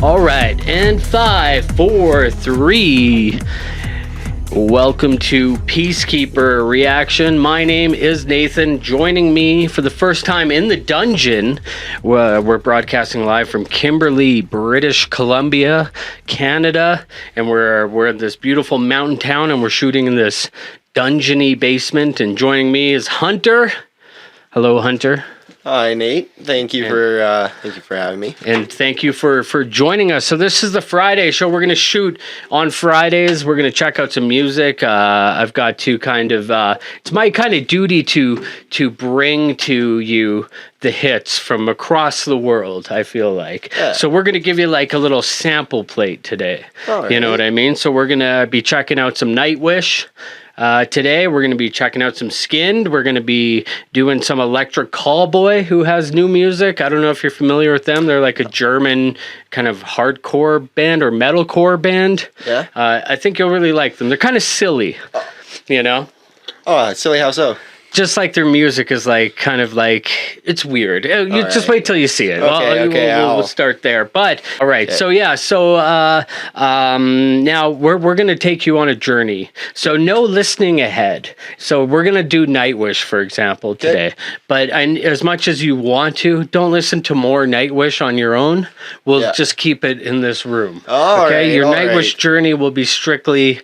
All right, and 5, 4, 3. Welcome to PeaceKeeper Reaction. My name is Nathan. Joining me for the first time in the dungeon, we're broadcasting live from Kimberley, British Columbia, Canada, and we're in this beautiful mountain town, and we're shooting in this dungeony basement. And joining me is Hunter. Hello, Hunter. Hi, Nate. Thank you for having me. And thank you for joining us. So this is the Friday show. We're going to shoot on Fridays. We're going to check out some music. I've got to kind of, it's my kind of duty to bring to you the hits from across the world, I feel like. Yeah. So we're going to give you like a little sample plate today. All right. You know what I mean? So we're going to be checking out some Nightwish. Today we're going to be checking out some Skinned. We're going to be doing some Electric Callboy, who has new music. I don't know if you're familiar with them. They're like a German kind of hardcore band or metalcore band. Yeah. I think you'll really like them. They're kind of silly, you know? Oh, silly how so? Just like their music is like kind of like, it's weird. You just wait till you see it. We'll start there. But all right, okay. Now we're gonna take you on a journey. So no listening ahead. So we're gonna do Nightwish, for example, today. Okay. But as much as you want to, don't listen to more Nightwish on your own. We'll just keep it in this room. Your Nightwish journey will be strictly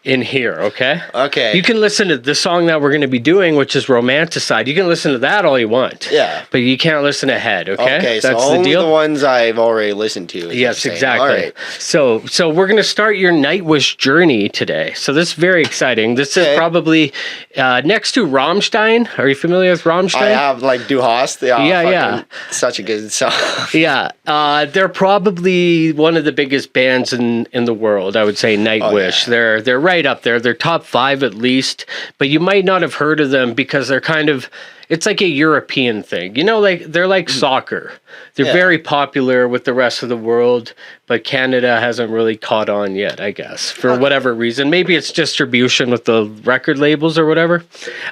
in here, okay? Okay. You can listen to the song that we're going to be doing, which is Romanticide. You can listen to that all you want. Yeah. But you can't listen ahead, okay? Okay, that's so only the ones I've already listened to. Yes, exactly. All right. So we're going to start your Nightwish journey today. So this is very exciting. This is probably next to Rammstein. Are you familiar with Rammstein? I have, like, Du Hast. Yeah. Such a good song. Yeah. They're probably one of the biggest bands in the world, I would say, Nightwish. Oh, yeah. They're right up there. They're top 5 at least, but you might not have heard of them because they're kind of, it's like a European thing. You know, like they're like soccer. They're very popular with the rest of the world, but Canada hasn't really caught on yet, I guess, for whatever reason. Maybe it's distribution with the record labels or whatever.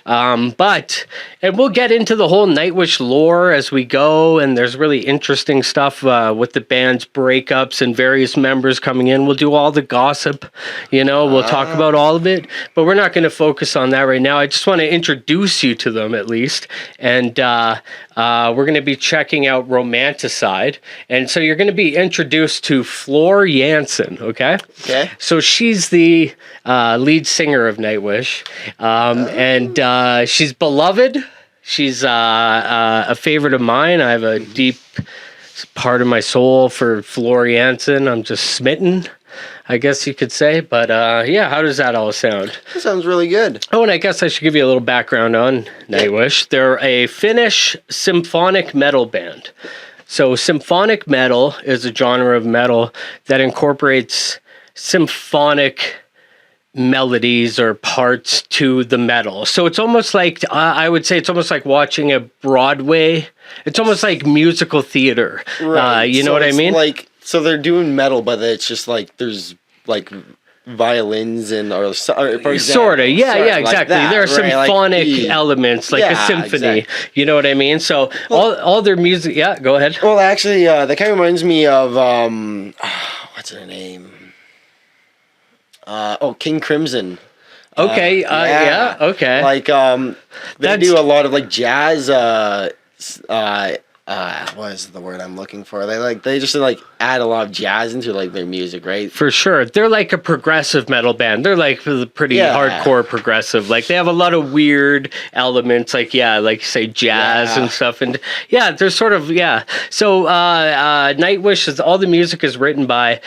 And we'll get into the whole Nightwish lore as we go, and there's really interesting stuff with the band's breakups and various members coming in. We'll do all the gossip, you know, we'll talk about all of it, but we're not going to focus on that right now. I just want to introduce you to them at least, and we're going to be checking out Romanticide, and so you're going to be introduced to Floor Jansen, okay? Okay. So she's the lead singer of Nightwish, and she's beloved. She's a favorite of mine. I have a deep part of my soul for Floor Jansen. I'm just smitten, I guess you could say. But how does that all sound? That sounds really good. Oh, and I guess I should give you a little background on Nightwish. They're a Finnish symphonic metal band. So symphonic metal is a genre of metal that incorporates symphonic melodies or parts to the metal. So it's almost like, I would say it's almost like watching a Broadway. It's almost like musical theater. Right. You know what I mean? So they're doing metal, but it's just like there's like violins and or sort of, exactly. Like that, there are symphonic elements, like a symphony. Exactly. You know what I mean? So all their music. Yeah, go ahead. Well, actually, that kind of reminds me of what's her name? King Crimson. Okay. Okay. Like they do a lot of like jazz. What is the word I'm looking for? They just add a lot of jazz into like their music, right? For sure. They're like a progressive metal band. They're like pretty hardcore progressive. Like they have a lot of weird elements, like say jazz and stuff. And they're sort of So Nightwish is all the music is written by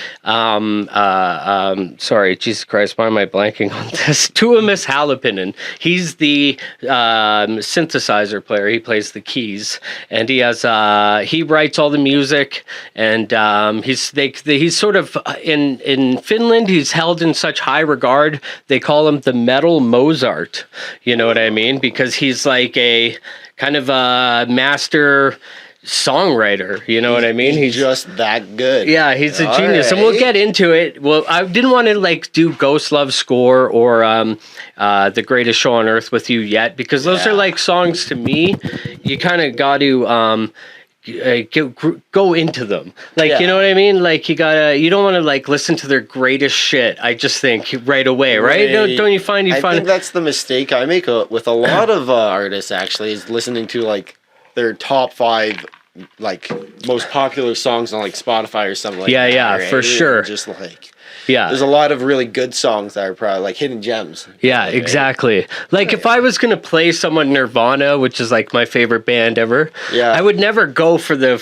sorry, Jesus Christ, why am I blanking on this? Tuomas Haloppinen. He's the synthesizer player. He plays the keys, and he has he writes all the music, and he's sort of in Finland. He's held in such high regard. They call him the metal Mozart. You know what I mean? Because he's like a kind of a master songwriter, you know what I mean? He's just that good. Yeah, he's a genius, and we'll get into it. Well, I didn't want to do Ghost Love Score or The Greatest Show on Earth with you yet, because those are like songs to me. You kind of got to go into them. Like, you know what I mean? Like, you don't want to like listen to their greatest shit. I just think right away, right? Don't you find? I think that's the mistake I make with a lot of artists. Actually, is listening to like their top 5 like most popular songs on like Spotify or something like that. Yeah, right? for sure. And just like. Yeah. There's a lot of really good songs that are probably like hidden gems. Yeah, exactly. Like if I was going to play someone Nirvana, which is like my favorite band ever, I would never go for their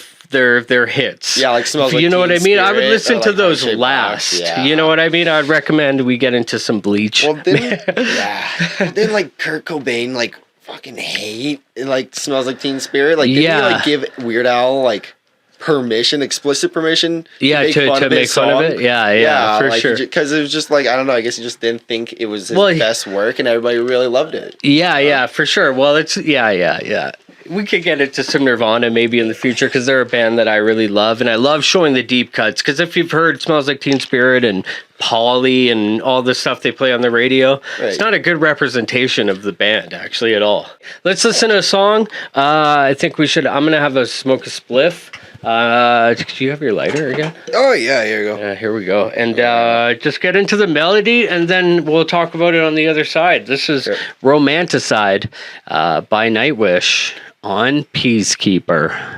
hits. Yeah, like Smells Like You know what I Teen mean? I Spirit, would listen or, to like, those Heart-Shaped last. Box, yeah. You know what I mean? I'd recommend we get into some Bleach. Well, then like Kurt Cobain like fucking hate like Smells Like Teen Spirit. Like didn't he like give Weird Al like explicit permission to make fun of it. Yeah, for like, sure. Because it was just like, I don't know, I guess he just didn't think it was his best work, and everybody really loved it. Yeah, for sure. Well, it's we could get into some Nirvana maybe in the future, because they're a band that I really love, and I love showing the deep cuts, because if you've heard Smells Like Teen Spirit and Polly and all the stuff they play on the radio, it's not a good representation of the band actually at all. Let's listen to a song. I think I'm gonna have a smoke a spliff. Do you have your lighter again? Oh yeah, here we go. Yeah, here we go. And just get into the melody, and then we'll talk about it on the other side. This is Romanticide by Nightwish on PeaceKeeper.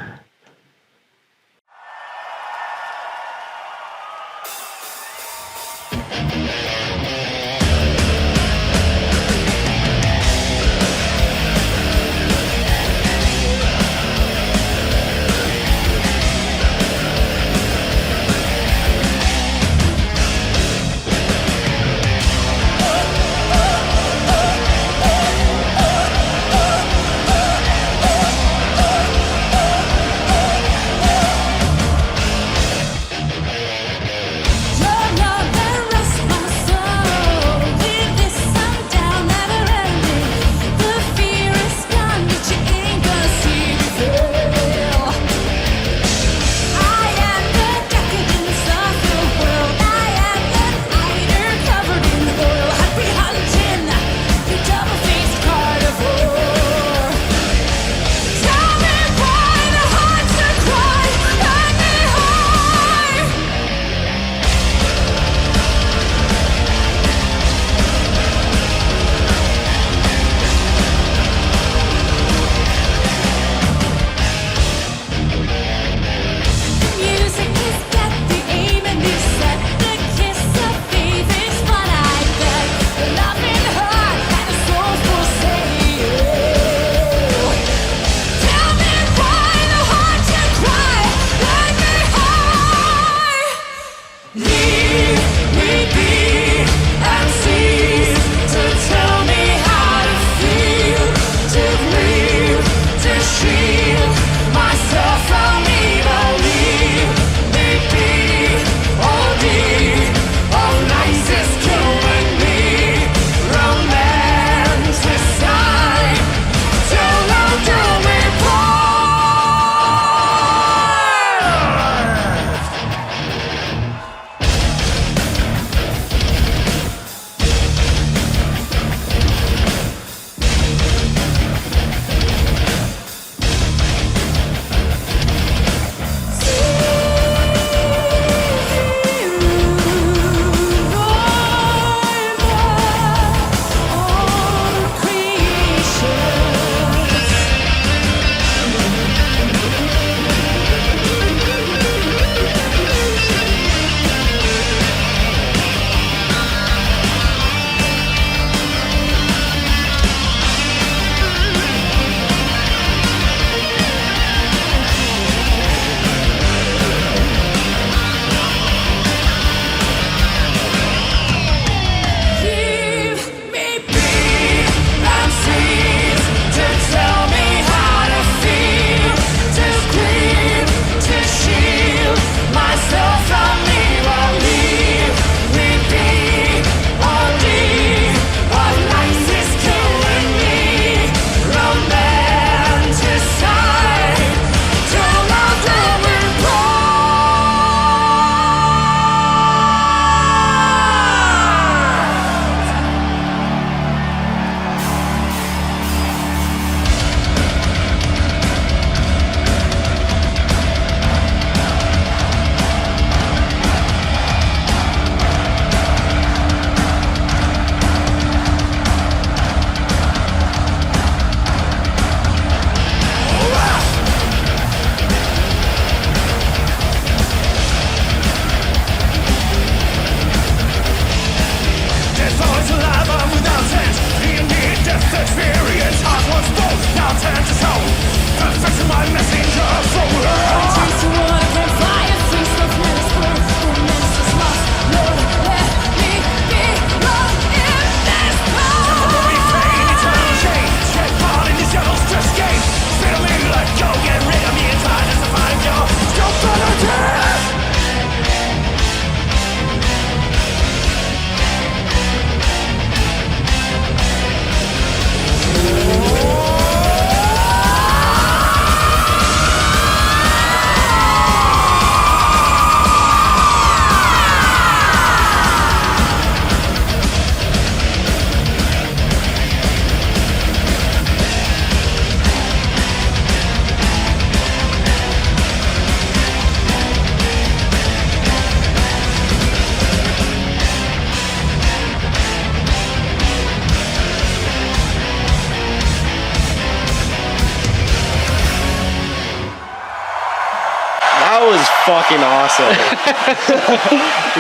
That was fucking awesome.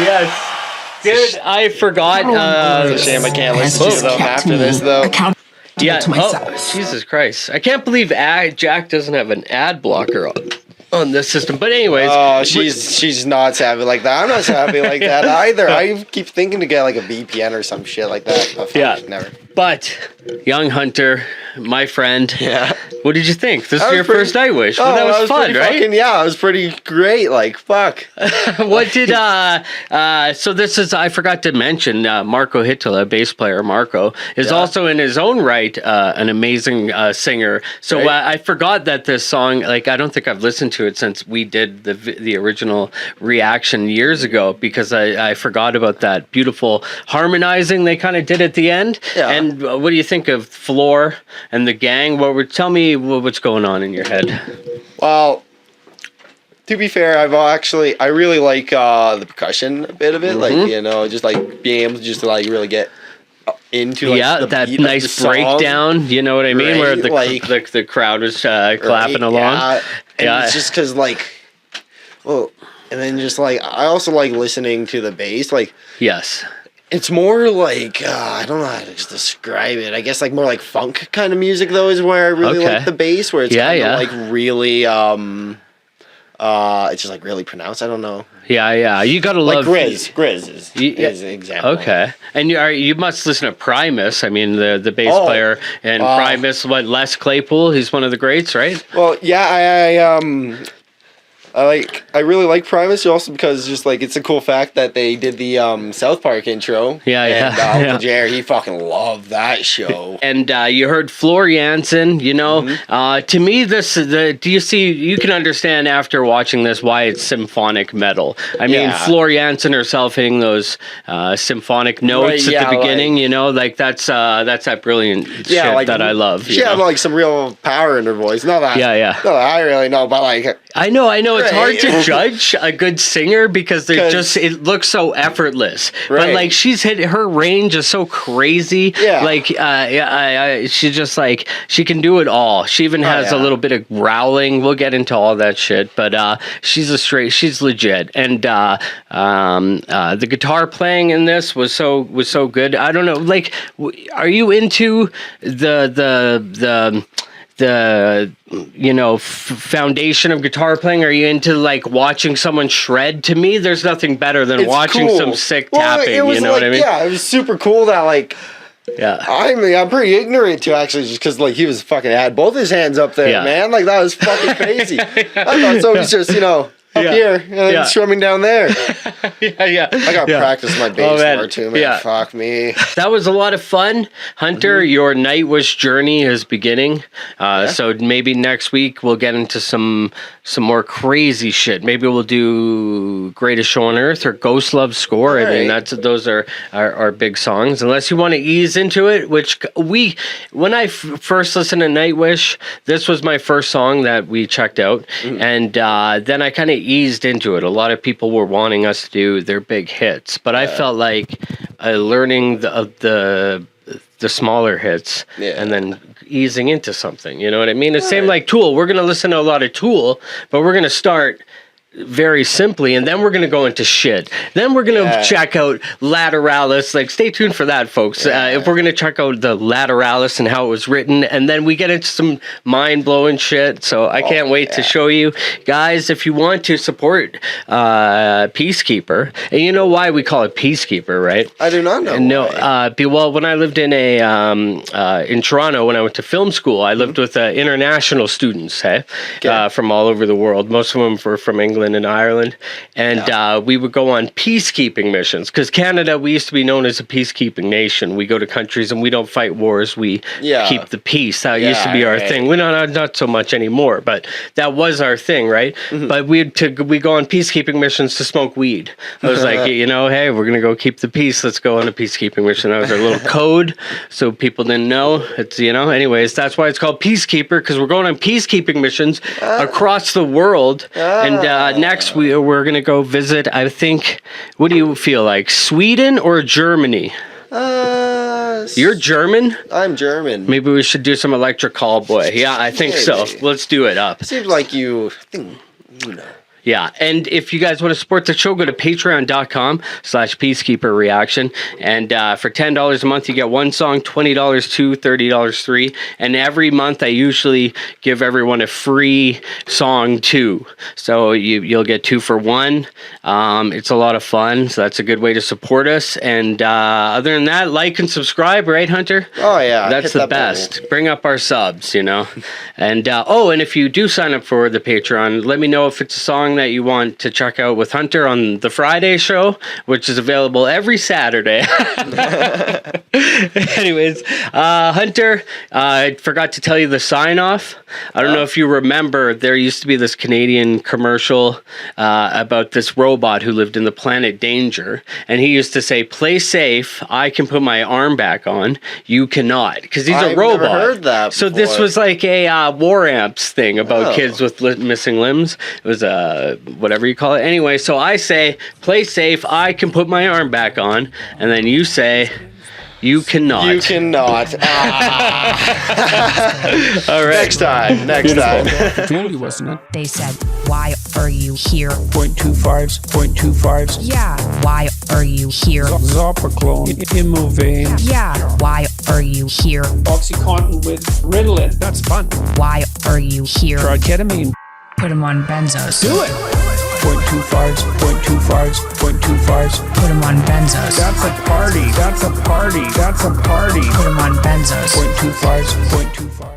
Yes. Dude, I forgot. It's a shame I can't listen to them after this, though. Yeah. Oh, Jesus Christ. I can't believe Jack doesn't have an ad blocker on this system. But anyways. Oh, she's not savvy like that. I'm not savvy like that either. I keep thinking to get like a VPN or some shit like that. But yeah. Never. But, Young Hunter, my friend. Yeah. What did you think? This is your first Nightwish. Well, that was fun, right? It was pretty great. Like, fuck. What did, so this is, I forgot to mention, Marco Hittala, bass player Marco, is also in his own right an amazing singer. So I forgot that this song, like, I don't think I've listened to it since we did the original reaction years ago, because I forgot about that beautiful harmonizing they kind of did at the end. Yeah. And what do you think of Floor and the gang? Tell me what's going on in your head. Well, to be fair, I really like the percussion a bit of it. Like, you know, just like being able to just like really get into like the that beat nice of the breakdown. You know what I mean? Where Where the crowd is clapping along. Yeah. And it's just because like, well, and then just like I also like listening to the bass. Like, yes. It's more like, I don't know how to describe it. I guess like more like funk kind of music though is where I really like the bass, where it's kind of like really, it's just like really pronounced. I don't know. Yeah. You gotta love Grizz is an example. Okay, and you must listen to Primus. I mean, the bass player and Primus. Les Claypool. He's one of the greats, right? Well, yeah, I really like Primus also because just like it's a cool fact that they did the South Park intro. And Uncle Jer, he fucking loved that show. And you heard Floor Jansen, you know. To me, you can understand after watching this why it's symphonic metal. I mean, Floor Jansen herself hitting those symphonic notes at the beginning, you know, like that's that brilliant shit like, that I love. She had like some real power in her voice. Not that I really know, but like I know it's hard to judge a good singer because it looks so effortless. But like her range is so crazy. Yeah. Like she's just like she can do it all. She even has a little bit of growling. We'll get into all that shit. But she's legit. And the guitar playing in this was so good. I don't know. Like, are you into the foundation of guitar playing? Are you into like watching someone shred? To me, there's nothing better than watching some sick tapping. You know what I mean? Yeah, it was super cool that like. Yeah, I'm pretty ignorant to actually just because like he was fucking had both his hands up there, man. Like that was fucking crazy. I thought so. He's just up here and then strumming down there. I got to practice my bass more too, man. Fuck me. That was a lot of fun. Hunter, your Nightwish journey is beginning. So maybe next week we'll get into some more crazy shit. Maybe we'll do Greatest Show on Earth or Ghost Love Score. I mean, those are big songs. Unless you want to ease into it, which when I first listened to Nightwish, this was my first song that we checked out. And then I kind of eased into it. A lot of people were wanting us to do their big hits, but I felt like learning the smaller hits and then easing into something. You know what I mean? It's same like Tool. We're going to listen to a lot of Tool, but we're going to start very simply, and then we're going to go into shit. Then we're going to check out Lateralis. Like, stay tuned for that, folks. If we're going to check out the Lateralis and how it was written, and then we get into some mind-blowing shit. So I can't wait to show you. Guys, if you want to support PeaceKeeper, and you know why we call it PeaceKeeper, right? I do not know. No, well, when I lived in in Toronto, when I went to film school, I lived with international students, from all over the world. Most of them were from England and Ireland, and we would go on peacekeeping missions because Canada, we used to be known as a peacekeeping nation. We go to countries and we don't fight wars, we keep the peace. That used to be our thing. We not so much anymore, but that was our thing, right? But we go on peacekeeping missions to smoke weed. I was like, hey, we're gonna go keep the peace, let's go on a peacekeeping mission. That was our little code, so people didn't know. It's anyways, that's why it's called Peacekeeper, because we're going on peacekeeping missions across the world. And next we're gonna go visit, I think, what do you feel like, Sweden or Germany? You're German? I'm German. Maybe we should do some Electric Callboy. Yeah, I think so. Let's do it up. Seems like you know. Yeah, and if you guys want to support the show, go to patreon.com/Peacekeeper Reaction. And for $10 a month, you get one song, $20 two, $30 three. And every month, I usually give everyone a free song too. So you'll get 2 for 1. It's a lot of fun. So that's a good way to support us. And other than that, like and subscribe, right, Hunter? Oh, yeah. That's the best. Bring up our subs, you know. And and if you do sign up for the Patreon, let me know if it's a song that you want to check out with Hunter on the Friday show, which is available every Saturday. Anyways, Hunter, I forgot to tell you the sign off. I don't know if you remember, there used to be this Canadian commercial about this robot who lived in the planet Danger, and he used to say, "Play safe. I can put my arm back on. You cannot," because he's a robot. I've never heard that So before. this was like a War Amps thing about kids with missing limbs. It was whatever you call it. Anyway, so I say, "Play safe. I can put my arm back on," and then you say, "You cannot." You cannot. All right. Next time. Next time. Told you, wasn't it? They said, "Why are you here?" 0.25s, 0.25s. Yeah. Why are you here? Zopiclone, Imovane. Yeah. Why are you here? Oxycontin with Ritalin. That's fun. Why are you here? Tried ketamine. Put them on benzos. Do it. 0.25s, 0.25s, 0.25s. Put them on benzos. That's a party. That's a party. That's a party. Put them on benzos. 0.25s, 0.25s.